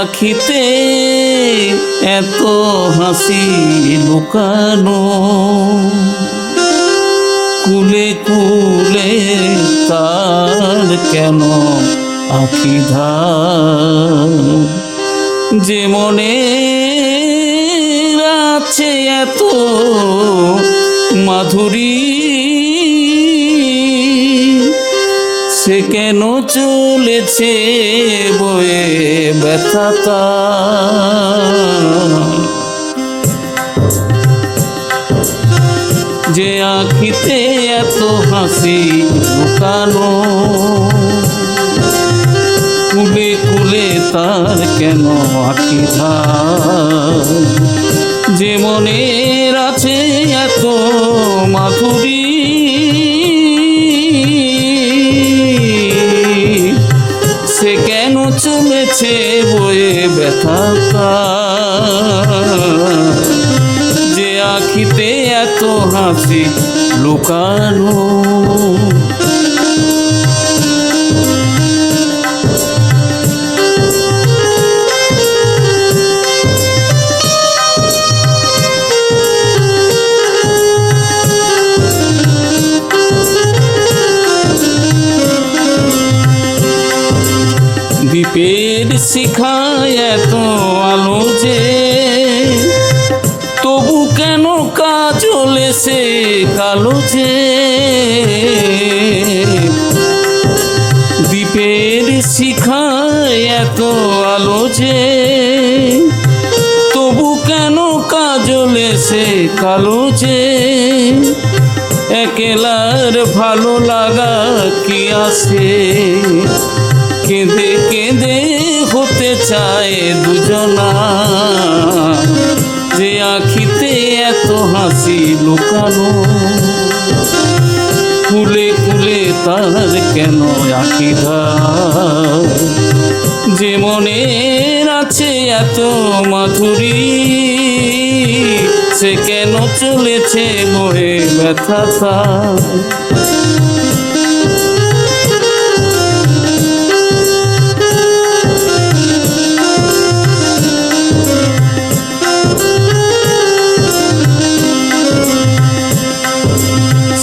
আখিতে এত হাসি লুকানো, কুলে কুলে তার কেন আখি ধার, যে মনে আছে এত মাধুরী, সে কেন চলেছে বয়ে ব্যথা তার। যে আখিতে এত হাসি লুকানো, কুলে কুলে তার কেন আখি ধার, যে মনের আছে এত মাধুরী, সে কেন চলেছে বয়ে ব্যথা তার। যে আখিতে এত হাসি লুকানো, দ্বীপের শিখায় এত আলো যে, তবু কেন কাজলে সে কালো যে। দ্বীপের শিখায় এত আলো যে, তবু কেন কাজলে সে কালো যে। একলার ভালো লাগা কি আছে, কেঁদে কেঁদে হতে চায় দুজনা। যে আখিতে এত হাসি লুকানো, কুলে কুলে তার কেন আখি ধার, যে মনের আছে এত মাধুরী, সে কেন চলেছে বয়ে ব্যথা তার।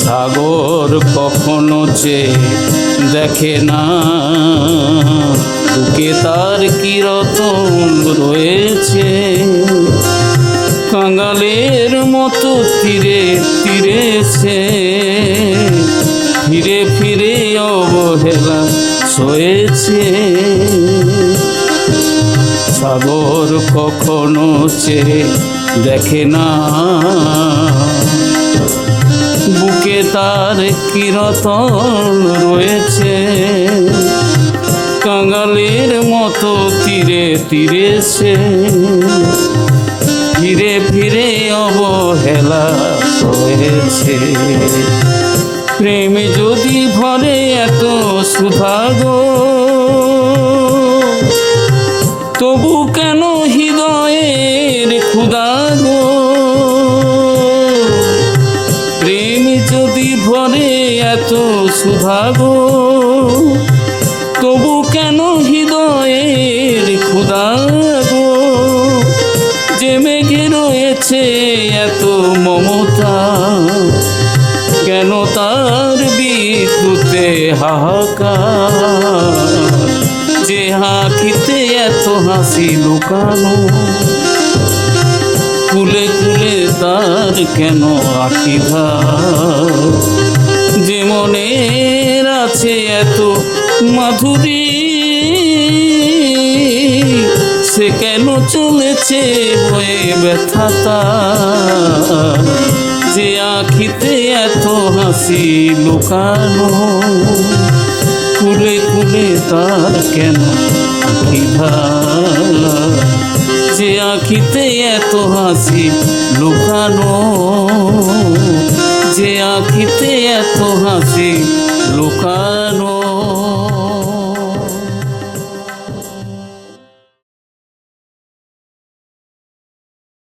সাগর কখনো যে দেখে না, বুকে তার কি রতন রয়েছে। কাঙালের মতো তীরে তীরে সে ফিরে ফিরে অবহেলা সয়েছে। সাগর কখনো যে দেখে না, বুকে তার কি রতন রয়েছে। কাঙালের মতো তীরে তীরে সে ফিরে ফিরে অবহেলা হয়েছে। প্রেম যদি ভরে এত সুধা গো, তবু কেন হৃদয়ের ক্ষুধা গো। প্রেম যদি ভরে এত সুধা গো, তবু কেন হৃদয়ের ক্ষুধা গো। যে মেঘে রয়েছে এত মমতা, কেন তার বিদ্যুতে হাহাকার। যে আখিতে এত হাসি লুকানো, কুলে কুলে তার কেন আখি ধার, যে মনের আছে এত মাধুরী, সে কেন চলেছে বয়ে ব্যথা তার। যে আখিতে এত হাসি লুকানো, কুলে কুলে তার কেন আখি ধার। যে আখিতে এত হাসি লুকানো, যে আখিতে এত হাসি লুকানো।